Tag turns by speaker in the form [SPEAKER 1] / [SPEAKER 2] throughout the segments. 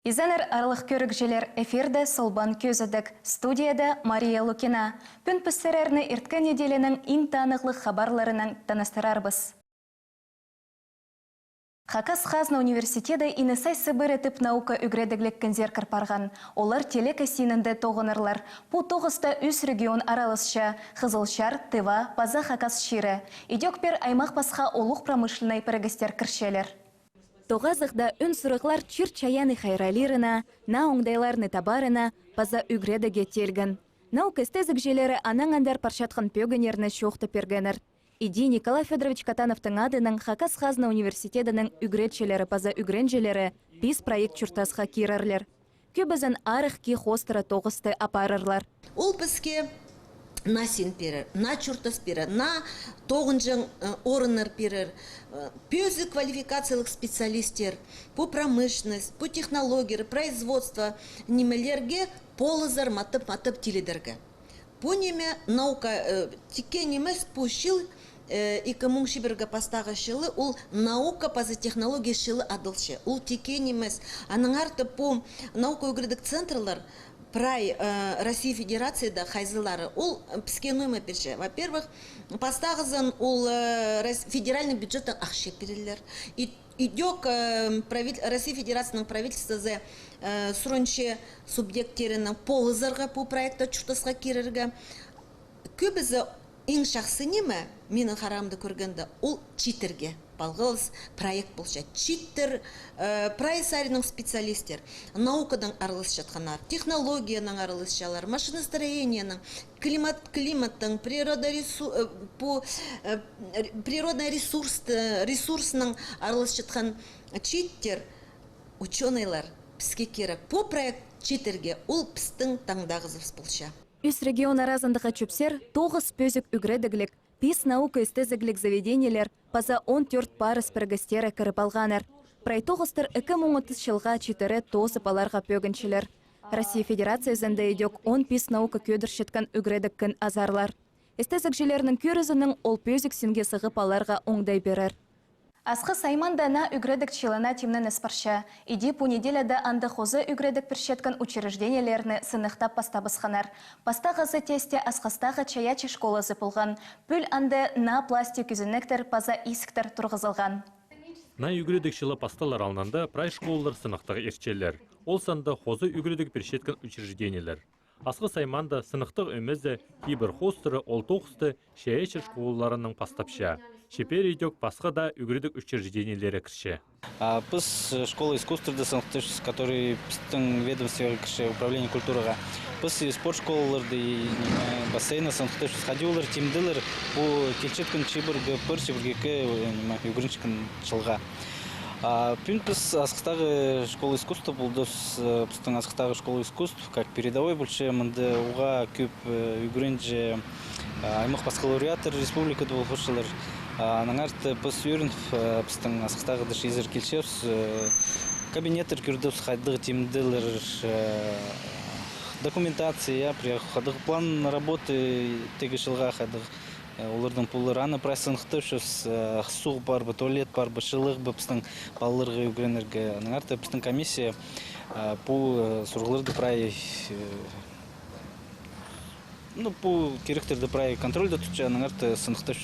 [SPEAKER 1] Изенер арлық көрікжелер эфирді Солбан Көзідік, студияда Мария Лукина. Пүн пүссерерні ирткі неделінің ең танықлық хабарларының таныстырарбыз. Хакас Хазна университеті Инесай Сыбыры тип наука үгредіглік кінзер кірпарған. Олар телекасинінде тоғынырлар. Бұ тоғыста үс регион аралысша Хызылшар, Тыва, Паза Хакас ширі. Идекпер аймақ басқа олық промышленный пірігістер кіршелер. Тоғазықда үн сұрықлар чүр чаяны хайралирына, на оңдайларны табарына, паза үгредіге телгін. Наук эстезік желері анаңандар паршатқын пөгінерні шоқты пергенір. Иди Николай Федорович Катановтың адының Хакас Хазна университетінің үгредшелері паза үгренжелері пис проект чүртасқа керарлер. Көбізін арық ки хостыры тоғысты апарырлар.
[SPEAKER 2] Ол бізге на сен берер, на чуртас берер, на тоғынжың орыныр берер. Пёзы квалификациялық специалистер по промышленность, по технологии, производство немелерге полызар матып теледерге. По неме наука тике немес пушил и кому шиберга пастага шилы, ул наука поза технологии шилы адылшы. Ул тике немес, аныңарты по наука үгредік центрлар прай России Федерации да хайзылары. Ул пскенуйма перше. Во-первых, пастағызын ул федеральный бюджеттен ақшек берілер. Идек Россия Федерацияның правительство за сұрынше субъекттерінің полызарға по проекта чүртасқа керерге. Көбізі ең шақсы неме, менің харамды көргенде, ол читерге. Балғылыз проект болша. Читтер, прайсарының специалистер, наукадан арылыс жатқанар, технологияның арылыс жалар, машиностроенияның, климаттың, природный ресурсының арылыс жатқан читтер, ученыйлар, піске керек. По проект читтерге ол пістің таңдағызыз болша.
[SPEAKER 1] Үс регион аразындығы чөпсер, тоғыз пөзік үгредіглік, пис наука эстезіглік заведениялер, паза 14 парыз піргістері кіріп алғаныр. Прай тоғыстыр 2030 жылға читері тозып аларға пөгіншілер. Россия Федерациясында едек 10 пис наука көдір шеткан үгредік кін азарлар. Эстезік желерінің көрізінің ол пөзік сінге сығып аларға оңдай берер. Асқы сайманда на үгредік чилана тимнен эспарша. Иди по неделяда анды хозы үгредік піршеткін учреждениялерні сынықтап пастабысханар. Пастағызы тесте асқастағы чаячы школасы пылған. Пүл анды на пластик үзініктер паза исктер тұрғызылған.
[SPEAKER 3] На үгредік шылы пасталар алнанда прай школалар сынықтығы ерчелер. Ол санда хозы үгредік піршеткін учреждениялер. Асқы сайманда сынықтық өмізі кейбір хостыры ол тоғысты шаячы школаларының пастапша. Шепер идек пасха да үгредік учреждениялері кірше.
[SPEAKER 4] Біз школа искусствода сынықтыш, который пістің ведомстве кірше управление культураға. Біз спорт школаларды и бассейна сынықтыш сходилар, тимділер по келчеткін чибіргі, пір чибіргекі үгіріншкін жылға. Пүн біз асқыстағы школа искусства бұлдыз, біздің асқыстағы школа искусств, как передовой больше, мұнды уға көп үгірінжі аймақ басқа лауреатор республикада болғышылар. Наңарты біз үйрін біздің асқыстағы дыш езір келшерс, кабинеттер көрдіп қайдығы темділер, документация, қайдығы план работы тегі жылға қайдығы. Олардың пулы раны прайсынықтып, суық бар, туалет бар, шылық біздің балаларға үгіренерге. Наңарты біздің комиссия бұл сұрғыларды прай бұл керектерді прай контрольді тұтша, наңарты сынықтып.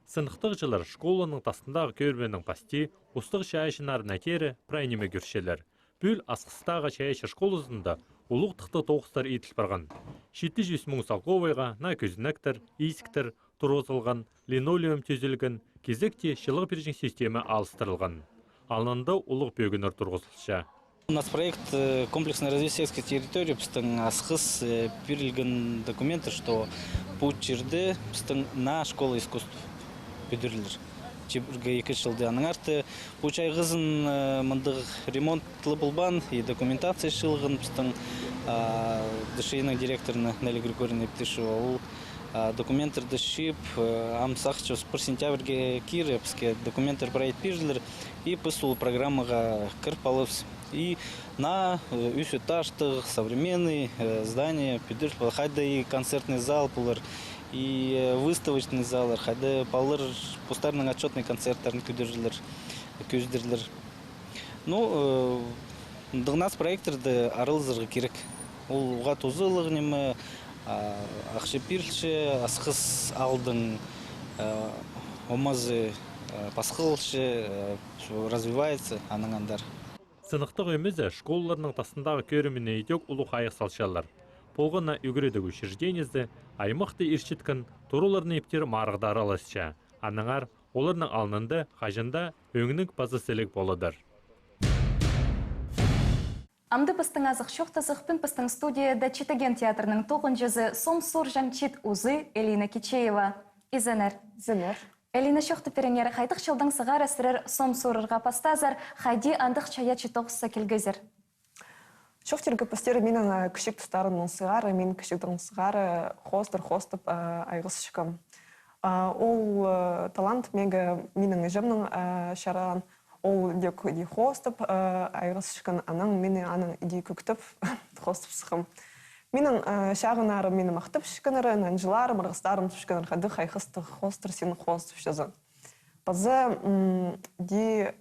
[SPEAKER 3] Сынықтық жылар школаның тастындағы көрбенің пасти, ұстық шайышынар нәтері прайнеме көршелер. Бүл асқыстағы шайышы школызында ұлық тұқты тоғыстар етіл барған. 700 мың салковайға на көзінәктір, исктір, тұрғызылған, линолеум төзілген, кезекте шылық бережің системі алыстырылған. Алнында ұлық бөгінір тұрғызылша.
[SPEAKER 4] У нас проект комплексной развития сельской территории, пстың асқыс берілген документы, что путь черды пстың на школу искусств бедерлер. Чебірге 2 жылды аныңарты получай ғызын мұндық ремонтлы болбан и документация шылғын пстың дышейінің директорына Нәлі Григорьевна Птышева. Ол документерді шип, амсақчы 1 сентябрьге кирі, пске документер проект пижділер и пысыл программаға кірпалывс. И на этажтық современный здание пидірл, хайда и концертный зал пулар, и выставочный зал, хайда палыр пустарның отчетный концерттарын көздерлер. Ну, дығнас проекторды арылзырғы керек. Ол ұға тозылығы немі, ақшы пирлші, асқыз алдың, омазы пасқылшы развивается аныңандар.
[SPEAKER 3] Сынықтық өмізі школаларының тасындағы көріміне етек ұлы қайық салшалар. Полғына үгіредігі шіржденізді, аймақты иршіткін тұруларны ептер марғда араласша. Аныңар, оларның алынынды, қажында өңінің пазы селек болыдыр.
[SPEAKER 1] Амды пыстың азық шоқтазықпын пыстың студияда Читаген театрының 9-жызы Сом Сур Жанчит Узы Элина Кичеева. Изенер. Элина шоқты перенер қайтық шылдың сығар әсірер Сом Сурырға пастазар, қайди андық чая читоқса келгізір.
[SPEAKER 5] Шоқтергі пастері менің күшік тұстарының сығары, мен күшіктің сығары хостып айғыз шықым. Ол талант мегі менің жымның шараған. Ол де хостып айғыз шықын аның, мені аның иде көктіп хостып сықым. Менің шағынары мені мақтып шықыныры, нәнжыларым, ырғыстарым шықыныр, қады қайқысты хостыр сені хостып жазын. Базы де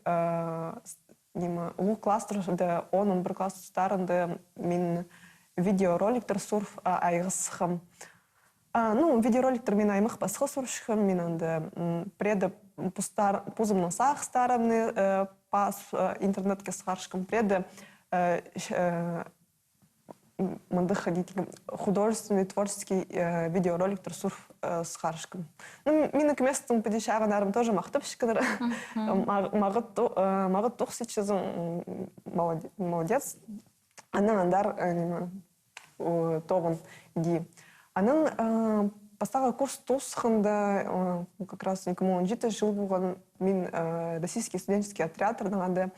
[SPEAKER 5] ұлы кластырды, оның бір класс тұстарынды мен видеороликтер сурф айғыз сықым. Видеороликтер мен аймық басқы сурф шықым, мен онды преді пузымның сақыстарымны пас интернетке сығаршықым, преді мынды художественный, творческий видеороликтер сурф сығаршықым. Менің кіместің пәдешағынарым тоже мақтып шықыныр. Мағыт тоқсы чызым молодец. Аның андар тоғын ди. Аның бастағы курс тосқында, как раз 2017 жыл болған, мен российский студенческий отрядырдың анды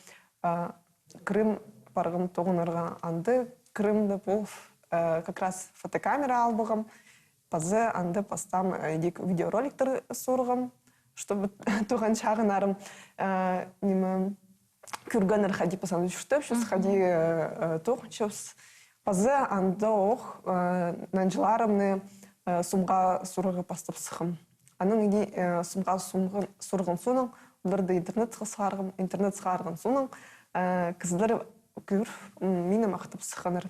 [SPEAKER 5] Крым барғым тоғынырға анды, Крымды бұл как раз фотокамера албығым, пазы анды пастам видеороликтер сұрғым, чтобы туған шағынарым күргенер хади пасанды жүштіп, хади тоқыншыз. Пазы анды оқ нәнжыларымны сумға сұрғы пастып сықым. Аның еде сумға сұрғын соның, оларды интернет сығарғын соның, кізілер көр мені мақтып сықаныр.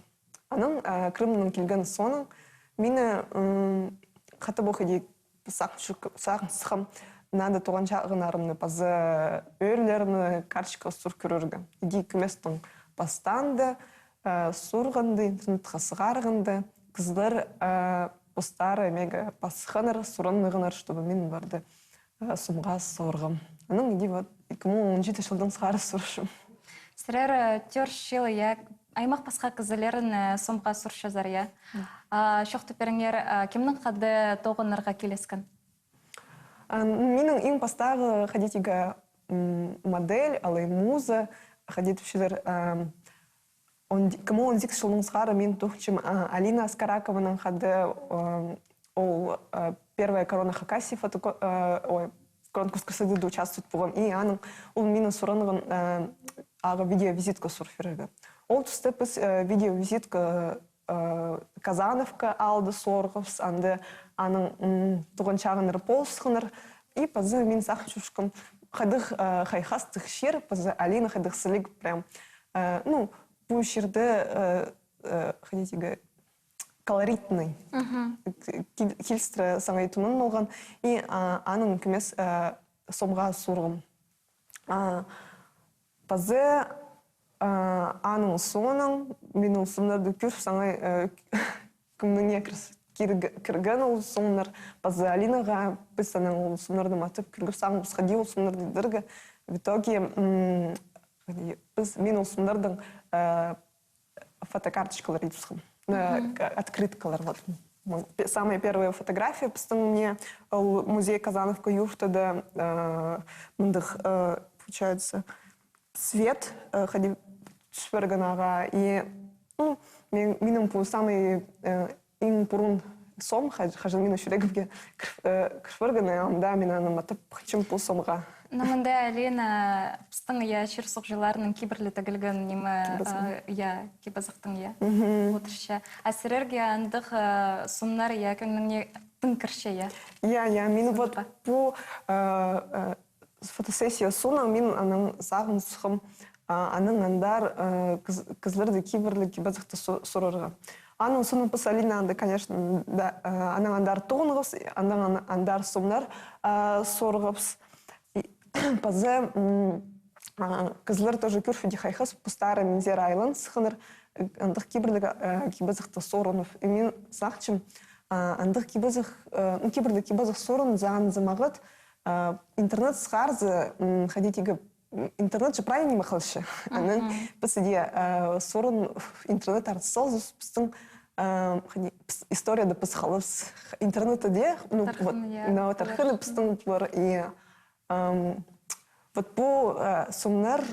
[SPEAKER 5] Аның Крымның келген соның, мені қаты боқ еде сағын сықым, нәнді туған шағынарымны пазы өрлеріні карточка сұр көріргі. Еде күместің бастанды, сұрғынды, интернетқа сығарғынды, кізілер постары мега пасханыр, сұранығыныр, чтобы мен барды сумға сұрғым. Аның еде 2017 жылдың сығары сұршым.
[SPEAKER 1] Сірер төр шылы, аймақ басқа кізілерін сомға сұршазар, шоқты періңер кемнің қады тоғынырға келескен?
[SPEAKER 5] Менің ең бастағы қадетігі модель, алай муза, қадетішілер 2018 жылдың сығары мен тұқчым Алина Скаракованың қады ол первая корона Хакасии конкурс көрсетуді участвует болған. И аның ол менің сұранығын ағы видеовизитка сұрферігі. Ол түсті біз видеовизитка Казановка алды сорғыз, анды аның тұғын шағыныр полсқыныр. И пазы мен сақын жүшкім қадық қайқастық шер, пазы Алина қадық сілік прям, бұл жерді колоритный, келістірі саңайтынын болған, и аның кемес сомға сұрғым. Пазы аның соның, мен ұлсымдарды көріп саңай кімнің кірген ұлсымдар, пазы Алинаға біз аның ұлсымдарды матып кіргіп саңы бұсқади ұлсымдарды дырғы. В итоге мен ұлсымдардың фотокарточкалар етіпсім, открыткалар. Самая первая фотография постың мне музей Казановка юртада, получается, свет ходи шверганаға, и менің бұл самый ең бұрын сом, қажын мен үшірегімге кіршверганы, амда мен аным атып қычым бұл сомға.
[SPEAKER 1] Намында Алина пыстың шыр соқжыларының кейбірлі тәгілген немі кебазықтың отыршы. Әсірерге андық сомнар көңніңне тың кірші.
[SPEAKER 5] Мен бұл фотосессия соның мен аның сағын сұқым Аның андар кызларды киберлі кибазықты сұрырға. Аның соның пысалина анда, конечно, аның андар тоғынғыз, аның андар сомнар сорғыз. Пазы кызлар тоже күрфіде хайхыз, пустары мензер айлын сықыныр, андық киберлі кибазықты сорынып. И мен сақчым, андық киберлі кибазық сорын зағын замағыт, интернет сқарзы, ходитегі интернет же правильно не махалшы. Анын посиди сорун интернет арцол пустың история да пасхалыс интернета де ну вот на тарханы пустың бар и вот по сумнар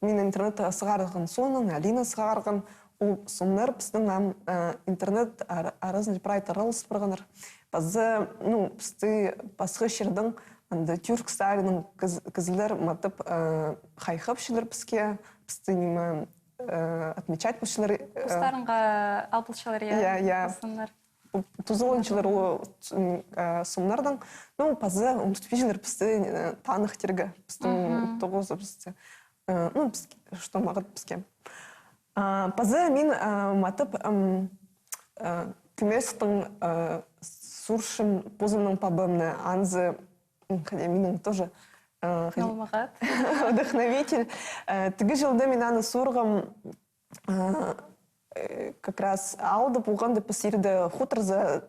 [SPEAKER 5] мен интернетта сыгарган сонун Алина сыгарган у сумнар пустың нам интернет аразын прайтарылыс барганар базы ну пусты пасхы шердың анда тюрк сталинның кызылдар матып хайхапшылар бізге пусты неме отмечать пушылар
[SPEAKER 1] Кустарынға алпылшылар
[SPEAKER 5] я тузолынчылар о сумнардан ну пазы умстфижлер пусты таных терге пусты тогозы пусты ну что магат бізге пазы мен матып күместің суршым позымның пабымны анзы менің тоже вдохновитель. Тігі жылда мен аны сұрғым как раз алды болғанды пісірді хутрзы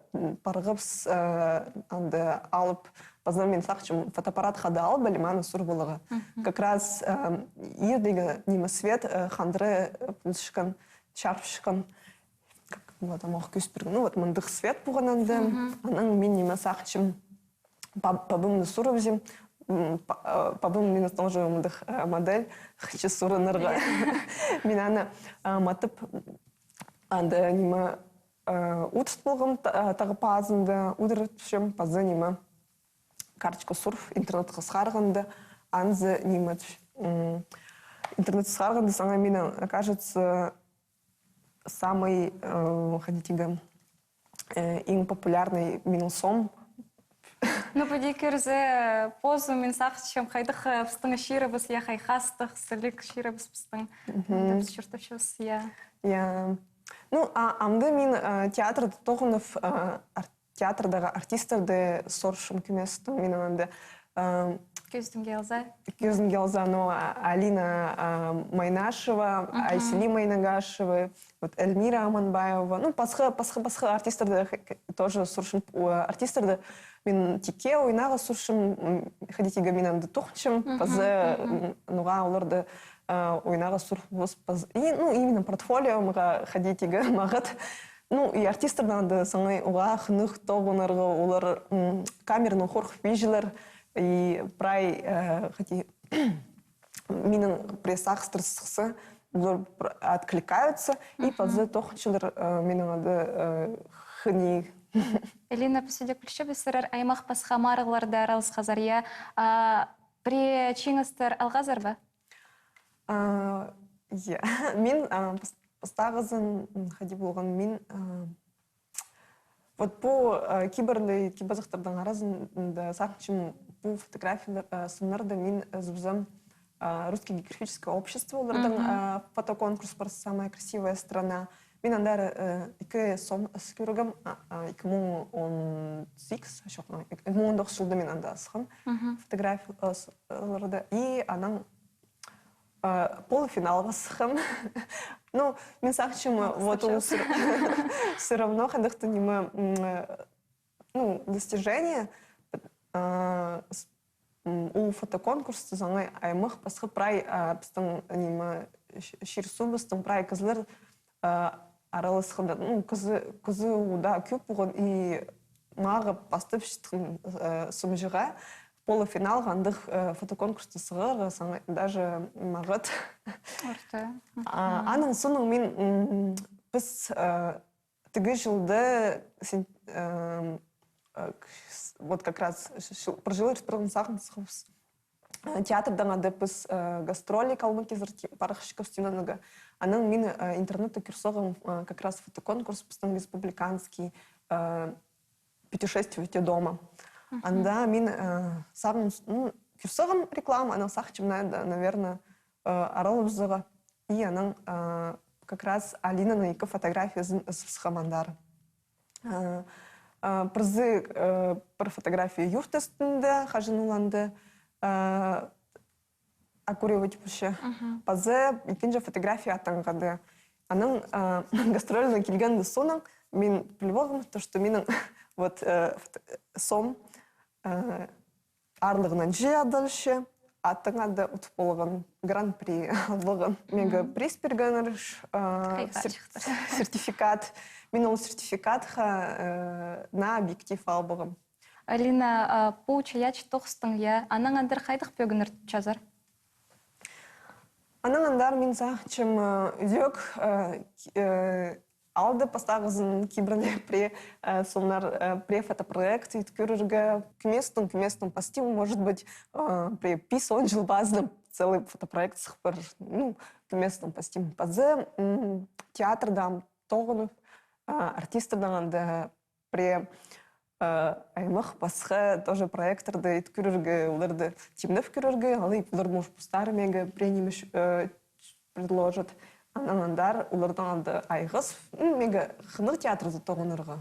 [SPEAKER 5] парғыпс анды алып баздан мен сақчым фотоаппарат қады алып бәлем аны сұр болығы. Как раз ердегі немі свет қандыры пұлшықын, шарпшықын вот амақ көз біргін. Ну вот мындық свет болған анды. Аның мен немі сақчым пабымны сурып зем, пабым мен тоже мындық модель, хочу сурынырға. Мен аны матып, анда немі ұтыст болғым тағы пазынды, ұдырып түшем, пазы немі карточка сурф, интернетқа сқарғанды, анзы немі интернет сқарғанды, саңа мен, кажется, самый, ходитегі, ең популярный менің сом.
[SPEAKER 1] Ну, поди кірзе позу мен сақчым, қайдық пыстың ширабыз, я хайхастық, сілік ширабыз пыстың. Деп шыртышыз, я.
[SPEAKER 5] Я. Ну, амды мен театрда тоғынып, театрдағы артистерді соршым кеместім. Мен анды
[SPEAKER 1] Көздің келза.
[SPEAKER 5] Көздің келза, но Алина Майнашева, Айсели Майнагашева, Эльмира Аманбаева. Ну, пасхы артистерді тоже соршым артистерді. Мен теке ойнаға сұршым, ходитеге мен анды тоқчым, пазы нуға оларды ойнаға сұрфыз. Ну, именно портфолио мұға ходитеге мағыт. Ну, и артистердан анды саңай оға қынық тоғынырғы, олар камерның қорқ бейжилер, и прай менің пресс-ақстырсықсы, олар откликаются, и пазы тоқчылар менің анды қыни.
[SPEAKER 1] Элина посидек плечо бесерер аймақ пасха марығларды аралыс қазария. При чиңістер алғазар ба?
[SPEAKER 5] Мен пастағызын хади болған мен вот по киберлі кибазықтардан аразында сақчым бұл фотографиялар сынарды мен зүбзім Русское географическое общество олардың фотоконкурс бар «Самая красивая страна». Мен андар екі сом сүрігім 2018, 2019 жылда мен анда асықым фотографияларды. И аның полуфиналға асықым. Ну, мен сақчым, вот ол все равно қандықты немі достижение ол фотоконкурсты заңай аймық басқы прай біздің немі шерсу біздің прай кізлер аралысқанда, күзі ұда көп болған, и мағы бастып шыттың сұмжыға полуфинал ғандық фотоконкурсты сығыр, даже мағыт. Аның соның мен біз тігі жылды вот как раз прожили республикан сағын сығыз. Театрдан ады біз гастроли калмыки парықшықов стенанығы. Аның мен интернетті курсоғым как раз фотоконкурс біздің республиканский путешествуйте дома. Анда мен сағын курсоғым реклама, аның сақчым, наверное, аралыбызыға. И аның как раз Алинаның 2 фотографиясын сықамандар. Прызы бір фотография юрт үстінде қажынуланды. Аккурировать бұшы. Пазы екінші фотография атанғады. Аның гастрольна келгенді соның мен білуағым, то, что менің вот сом арлығынан жи адылшы, аттыңады ұтып болған гран-при алығын. Мега приз бергенер сертификат. Мен ол сертификатқа на объектив албығым.
[SPEAKER 1] Алина, получаяч тоқстың я, аның андыр қайдық бөгінір жазар?
[SPEAKER 5] Аның андар мен сақчым үйдек алды постағызын кейбіріне пре фотопроект үйткөріргі күместің постим, может быть, при 5-10 жыл базды целый фотопроект сықпыр, күместің постим. Пазы театрдан тоғынып, артистердан анды пре аймақ басқа тоже проекторды үйткөріргі, оларды темнев көріргі, алып олар мұш пустары мега пренемеш предложат. Анандар олардан алды айғыз, мега қынық театрды тоғынырға.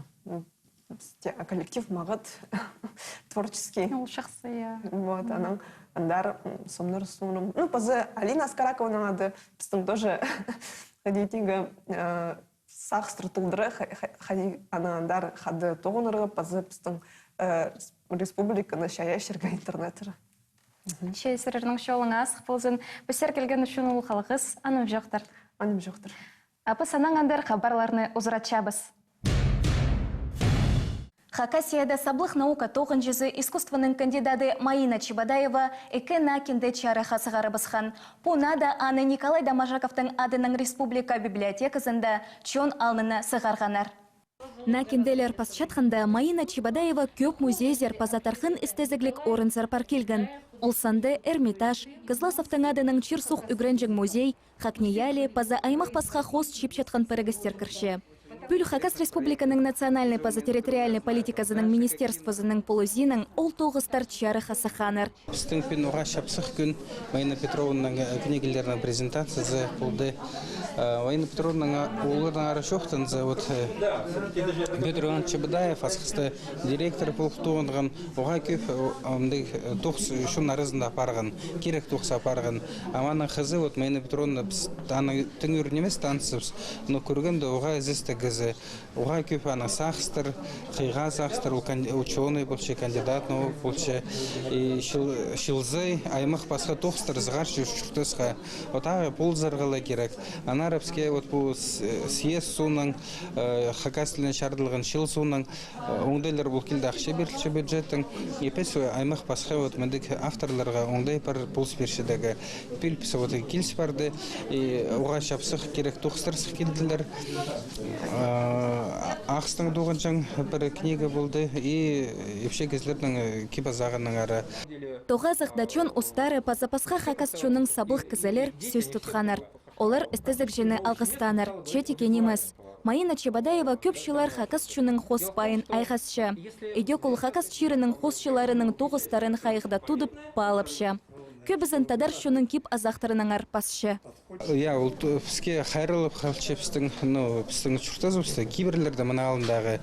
[SPEAKER 5] Коллектив мағыт творческий.
[SPEAKER 1] Ол шақсы, я.
[SPEAKER 5] Вот, андар сомныр суным. Пазы Алина Аскаракованың ады біздің тоже ходитінгі сақстыр тұлдыры, анандар қады тоғынырға пазы біздің республиканы шаяшырға интернетірі.
[SPEAKER 1] Шейсерерінің шолыңа асық болсын. Бісер келген үшін ол қалығыз, аным жоқтыр.
[SPEAKER 5] Аным жоқтыр.
[SPEAKER 1] Апы санаң андар хабарларны ұзыратшабыз. Хакасияда саблық наука 9-жызы искусствының кандидаты Маина Чебадаева эке накинде чары хасығары бысқан. Пунада аны Николай Дамажаковтың адының республика библиотекасында чон алнына сығарғанар. Накинделер пасчатқанда Маина Чебадаева көп музейзер пазатархын істезіглік орынзар паркелген. Ол санды Эрмитаж, Кызласовтың адының Чирсух үгренжің музей, Хакнияле, паза аймақ пасқа хос чипчатқан пірігістер кірші. Бүл Хакас Республиканың национальный пазатерриториальный политикасының министерствосының полузінің ол тоғыстар чары хасаханыр.
[SPEAKER 6] Біздің пен оға шапсық күн Маина Петровнаның книгелерінің презентациясы болды. Маина Петровнаның олардың ары шоқтынызы Петр Иванович Чебадаев, асқысты директор болып тоғынған, оға көп тоқс үшін арызында апарған, керек тоқса апарған. Аманың қызы Маина Петровна тың үрінемес танысып, но көргенде оға ізістігі Уға көп ана сақстыр, қиға сақстыр, ученый болшы, кандидат нау болшы. Шылзы аймақ басқа тоқстыр зғар жүршіқтісқа. Отағы пол зарғылы керек. Ана арабске бұл съез суның, Хакас тілін шардылған шыл суның, оңдайлар бұл келді ақша берілші бюджеттің. Епес аймақ басқа мәдік авторларға оңдай бар пулс бершідегі. Пелпісі келіс барды, оға шапсық керек тоқстыр сық келділер. Ақстың доғыншың бір книга болды и епше кезлердің кипазағының ары.
[SPEAKER 1] Тоғазық дачон ұстары пазапасқа хакасчоның сабылық кізелер сөз тұтқаныр. Олар істізік жені алғыстаныр, четекен емес. Маина Чебадаева көпшілер хакасчоның хоспайын айғасшы. Едек ол хакас чирінің хосшыларының тоғыстарын қайықда тұдып палыпшы. Көбізін тадар шының кеп азақтырының арпасшы.
[SPEAKER 6] Я, ол бізге қайрылып қалшы біздің чұртаз өсті, кейбірлерді мұна алындағы.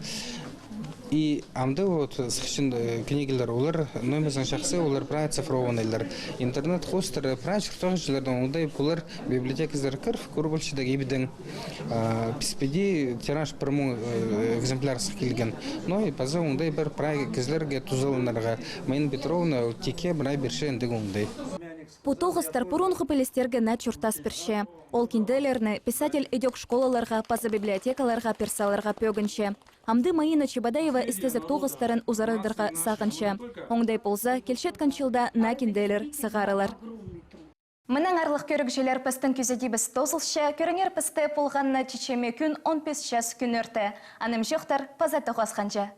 [SPEAKER 6] И амды сықшын книгелер олар, нөмізің шақсы, олар прай цифрованайлар. Интернет хостері прай чұртағышылардың олдай бұлар библиотекізлер кірф, көрбілшіді ебідің писпеди тираж бірму экземпляр сық келген. Но и пазы олдай бір прай кезлерге тұзылынарға. Майын Петровна теке бірай берші әндігі олдай.
[SPEAKER 1] Путоғыстар пұрынғы пілестерге на чұртас бірші. Ол кенделерні писатель едек школаларға, паза библиотекаларға, персаларға пөгінші. Амды Маина Чебадаева істезік тоғыстарын ұзарыдырға сағыншы. Оңдай полза, келшеткен жылда на кенделер сығарылар. Мұның арлық көрікжелер пістің күзеді біз тозылшы, көріңер пісті полғанына чечеме күн 15 час күн өрті. Аным жоқтар паза тоғасқанша.